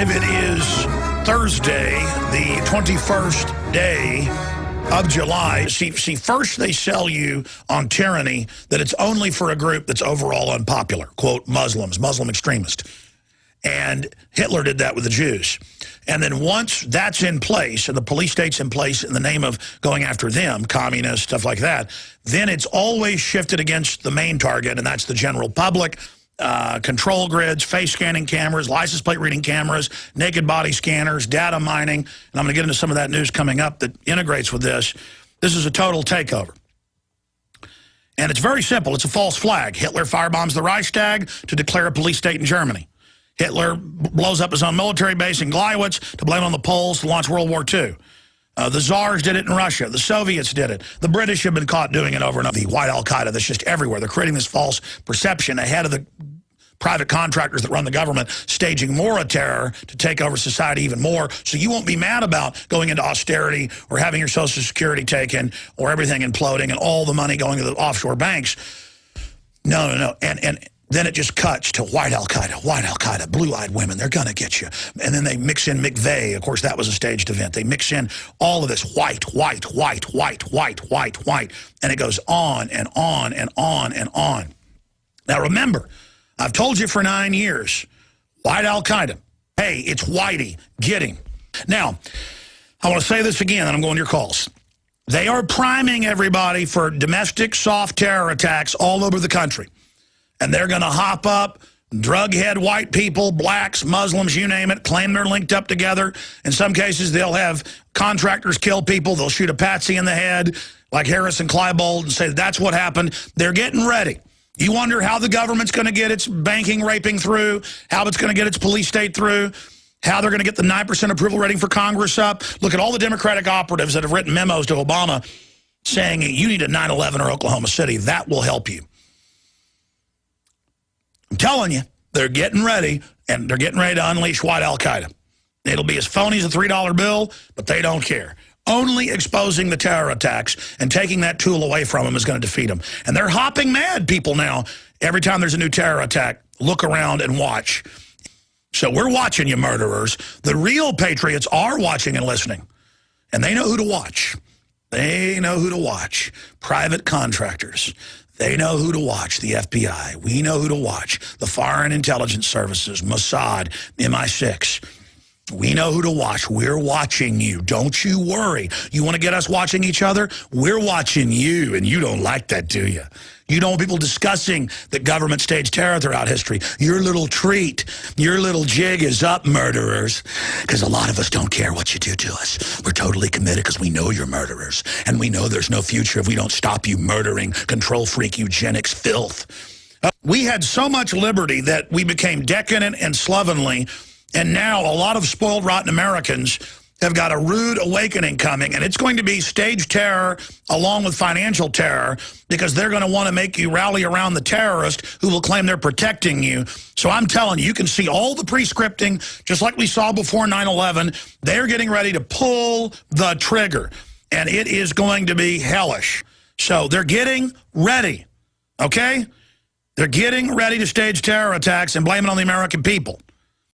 live. It is Thursday, the 21st day of July. See, first they sell you on tyranny that it's only for a group that's overall unpopular, quote, Muslims, Muslim extremist. And Hitler did that with the Jews. And then once that's in place, and the police state's in place in the name of going after them, communists, stuff like that, then it's always shifted against the main target, and that's the general public. Control grids, face scanning cameras, license plate reading cameras, naked body scanners, data mining. And I'm going to get into some of that news coming up that integrates with this. This is a total takeover. And it's very simple. It's a false flag. Hitler firebombs the Reichstag to declare a police state in Germany. Hitler blows up his own military base in Gleiwitz to blame on the Poles to launch World War II. The Tsars did it in Russia. The Soviets did it. The British have been caught doing it over and over. The white al-Qaeda that's just everywhere. They're creating this false perception ahead of the private contractors that run the government, staging more of terror to take over society even more. So you won't be mad about going into austerity or having your Social Security taken or everything imploding and all the money going to the offshore banks. No. And then it just cuts to white al-Qaeda, blue-eyed women. They're going to get you. And then they mix in McVeigh. Of course, that was a staged event. They mix in all of this white. And it goes on and on and on and on. Now, remember, I've told you for 9 years, white al-Qaeda. Hey, it's Whitey. Get him. Now, I want to say this again, and I'm going to your calls. They are priming everybody for domestic soft terror attacks all over the country. And they're going to hop up, drug-head white people, blacks, Muslims, you name it, claim they're linked up together. In some cases, they'll have contractors kill people. They'll shoot a patsy in the head, like Harris and Kleinbold, and say that's what happened. They're getting ready. You wonder how the government's going to get its banking raping through, how it's going to get its police state through, how they're going to get the 9% approval rating for Congress up. Look at all the Democratic operatives that have written memos to Obama saying you need a 9/11 or Oklahoma City. That will help you. I'm telling you, they're getting ready, and they're getting ready to unleash white al-Qaeda. It'll be as phony as a $3 bill, but they don't care. Only exposing the terror attacks and taking that tool away from them is going to defeat them. And they're hopping mad, people now. Every time there's a new terror attack, look around and watch. So we're watching you, murderers. The real patriots are watching and listening. And they know who to watch. They know who to watch. Private contractors. They know who to watch, the FBI. We know who to watch, the Foreign Intelligence Services, Mossad, MI6. We know who to watch. We're watching you. Don't you worry. You want to get us watching each other? We're watching you, and you don't like that, do you? You don't want people discussing that government staged terror throughout history. Your little treat, your little jig is up, murderers, because a lot of us don't care what you do to us. We're totally committed because we know you're murderers, and we know there's no future if we don't stop you murdering, control freak, eugenics, filth. We had so much liberty that we became decadent and slovenly. And now a lot of spoiled, rotten Americans have got a rude awakening coming, and it's going to be staged terror along with financial terror because they're going to want to make you rally around the terrorist who will claim they're protecting you. So I'm telling you, you can see all the pre-scripting, just like we saw before 9/11. They're getting ready to pull the trigger, and it is going to be hellish. So they're getting ready, okay? They're getting ready to stage terror attacks and blame it on the American people.